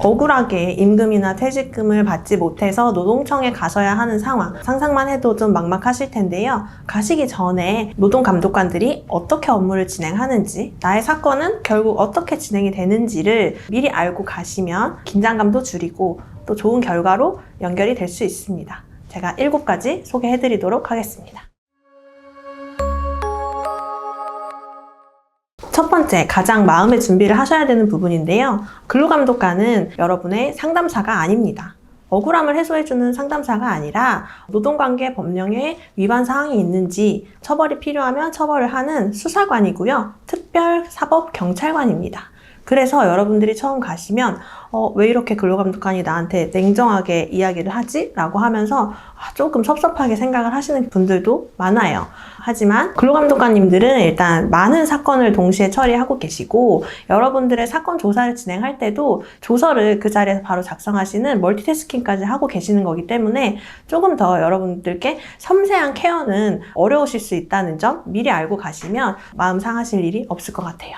억울하게 임금이나 퇴직금을 받지 못해서 노동청에 가셔야 하는 상황, 상상만 해도 좀 막막하실 텐데요. 가시기 전에 노동감독관들이 어떻게 업무를 진행하는지, 나의 사건은 결국 어떻게 진행이 되는지를 미리 알고 가시면 긴장감도 줄이고 또 좋은 결과로 연결이 될 수 있습니다. 제가 7가지 소개해드리도록 하겠습니다. 첫 번째, 가장 마음의 준비를 하셔야 되는 부분인데요. 근로감독관은 여러분의 상담사가 아닙니다. 억울함을 해소해주는 상담사가 아니라 노동관계 법령에 위반 사항이 있는지 처벌이 필요하면 처벌을 하는 수사관이고요. 특별사법경찰관입니다. 그래서 여러분들이 처음 가시면 왜 이렇게 근로감독관이 나한테 냉정하게 이야기를 하지? 라고 하면서 조금 섭섭하게 생각을 하시는 분들도 많아요. 하지만 근로감독관님들은 일단 많은 사건을 동시에 처리하고 계시고 여러분들의 사건 조사를 진행할 때도 조서를 그 자리에서 바로 작성하시는 멀티태스킹까지 하고 계시는 거기 때문에 조금 더 여러분들께 섬세한 케어는 어려우실 수 있다는 점 미리 알고 가시면 마음 상하실 일이 없을 것 같아요.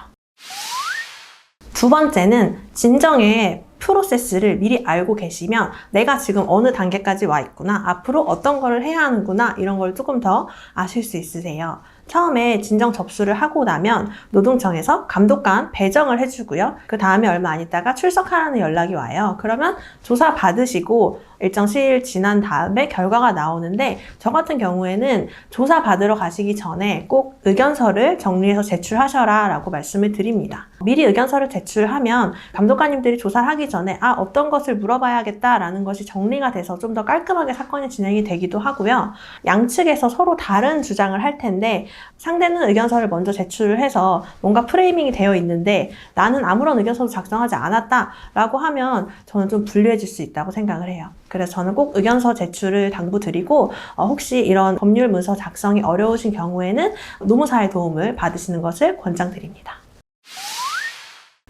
두 번째는 진정의 프로세스를 미리 알고 계시면 내가 지금 어느 단계까지 와 있구나, 앞으로 어떤 거를 해야 하는구나, 이런 걸 조금 더 아실 수 있으세요. 처음에 진정 접수를 하고 나면 노동청에서 감독관 배정을 해주고요. 그 다음에 얼마 안 있다가 출석하라는 연락이 와요. 그러면 조사 받으시고 일정 시일 지난 다음에 결과가 나오는데 저 같은 경우에는 조사 받으러 가시기 전에 꼭 의견서를 정리해서 제출하셔라 라고 말씀을 드립니다. 미리 의견서를 제출하면 감독관님들이 조사를 하기 전에 어떤 것을 물어봐야겠다라는 것이 정리가 돼서 좀 더 깔끔하게 사건이 진행이 되기도 하고요. 양측에서 서로 다른 주장을 할 텐데 상대는 의견서를 먼저 제출을 해서 뭔가 프레이밍이 되어 있는데 나는 아무런 의견서도 작성하지 않았다 라고 하면 저는 좀 불리해질 수 있다고 생각을 해요. 그래서 저는 꼭 의견서 제출을 당부드리고 혹시 이런 법률 문서 작성이 어려우신 경우에는 노무사의 도움을 받으시는 것을 권장드립니다.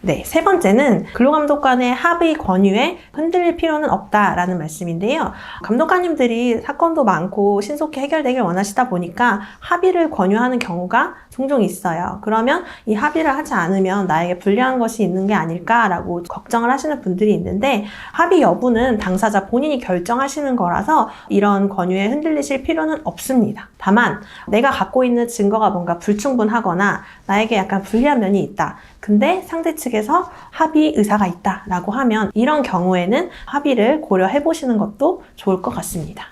네, 세 번째는 근로감독관의 합의 권유에 흔들릴 필요는 없다라는 말씀인데요. 감독관님들이 사건도 많고 신속히 해결되길 원하시다 보니까 합의를 권유하는 경우가 종종 있어요. 그러면 이 합의를 하지 않으면 나에게 불리한 것이 있는 게 아닐까라고 걱정을 하시는 분들이 있는데 합의 여부는 당사자 본인이 결정하시는 거라서 이런 권유에 흔들리실 필요는 없습니다. 다만 내가 갖고 있는 증거가 뭔가 불충분하거나 나에게 약간 불리한 면이 있다. 근데 상대 측에서 합의 의사가 있다라고 하면 이런 경우에는 합의를 고려해 보시는 것도 좋을 것 같습니다.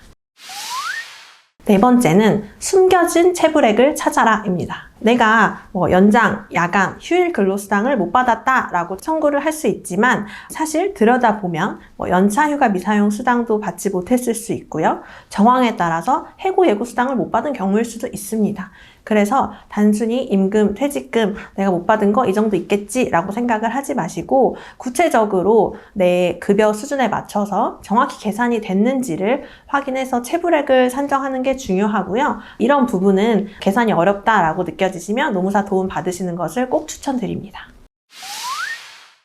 네 번째는 숨겨진 체불액을 찾아라입니다. 내가 연장, 야간, 휴일 근로수당을 못 받았다라고 청구를 할 수 있지만 사실 들여다보면 연차 휴가 미사용 수당도 받지 못했을 수 있고요. 정황에 따라서 해고 예고 수당을 못 받은 경우일 수도 있습니다. 그래서 단순히 임금, 퇴직금 내가 못 받은 거 이 정도 있겠지라고 생각을 하지 마시고 구체적으로 내 급여 수준에 맞춰서 정확히 계산이 됐는지를 확인해서 체불액을 산정하는 게 중요하고요. 이런 부분은 계산이 어렵다라고 느껴지시면 노무사 도움 받으시는 것을 꼭 추천드립니다.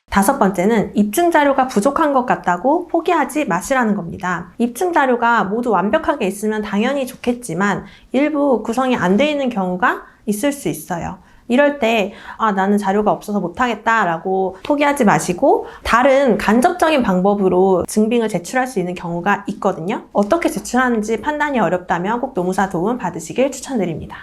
다섯 번째는 입증 자료가 부족한 것 같다고 포기하지 마시라는 겁니다. 입증 자료가 모두 완벽하게 있으면 당연히 좋겠지만 일부 구성이 안 돼 있는 경우가 있을 수 있어요. 이럴 때 나는 자료가 없어서 못하겠다라고 포기하지 마시고 다른 간접적인 방법으로 증빙을 제출할 수 있는 경우가 있거든요. 어떻게 제출하는지 판단이 어렵다면 꼭 노무사 도움 받으시길 추천드립니다.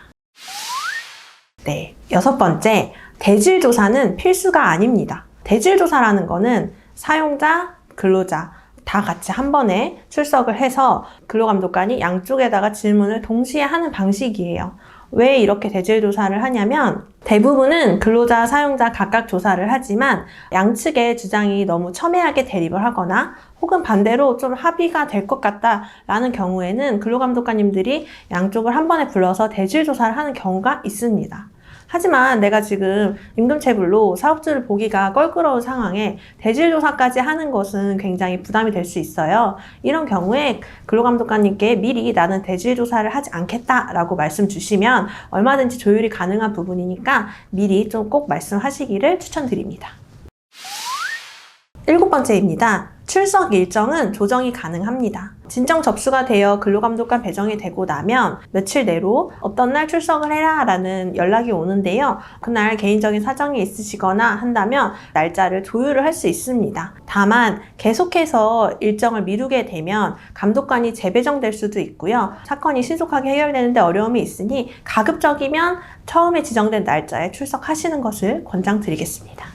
네, 여섯 번째, 대질 조사는 필수가 아닙니다. 대질 조사라는 거는 사용자, 근로자 다 같이 한 번에 출석을 해서 근로감독관이 양쪽에다가 질문을 동시에 하는 방식이에요. 왜 이렇게 대질 조사를 하냐면 대부분은 근로자, 사용자 각각 조사를 하지만 양측의 주장이 너무 첨예하게 대립을 하거나 혹은 반대로 좀 합의가 될 것 같다라는 경우에는 근로감독관님들이 양쪽을 한 번에 불러서 대질 조사를 하는 경우가 있습니다. 하지만 내가 지금 임금체불로 사업주를 보기가 껄끄러운 상황에 대질조사까지 하는 것은 굉장히 부담이 될 수 있어요. 이런 경우에 근로감독관님께 미리 나는 대질조사를 하지 않겠다라고 말씀 주시면 얼마든지 조율이 가능한 부분이니까 미리 좀 꼭 말씀하시기를 추천드립니다. 일곱 번째입니다. 출석 일정은 조정이 가능합니다. 진정 접수가 되어 근로감독관 배정이 되고 나면 며칠 내로 어떤 날 출석을 해라 라는 연락이 오는데요. 그날 개인적인 사정이 있으시거나 한다면 날짜를 조율을 할 수 있습니다. 다만 계속해서 일정을 미루게 되면 감독관이 재배정될 수도 있고요. 사건이 신속하게 해결되는데 어려움이 있으니 가급적이면 처음에 지정된 날짜에 출석하시는 것을 권장드리겠습니다.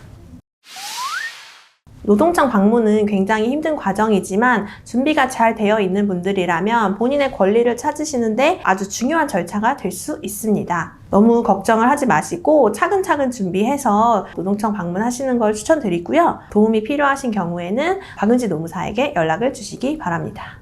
노동청 방문은 굉장히 힘든 과정이지만 준비가 잘 되어 있는 분들이라면 본인의 권리를 찾으시는데 아주 중요한 절차가 될 수 있습니다. 너무 걱정을 하지 마시고 차근차근 준비해서 노동청 방문하시는 걸 추천드리고요. 도움이 필요하신 경우에는 박은지 노무사에게 연락을 주시기 바랍니다.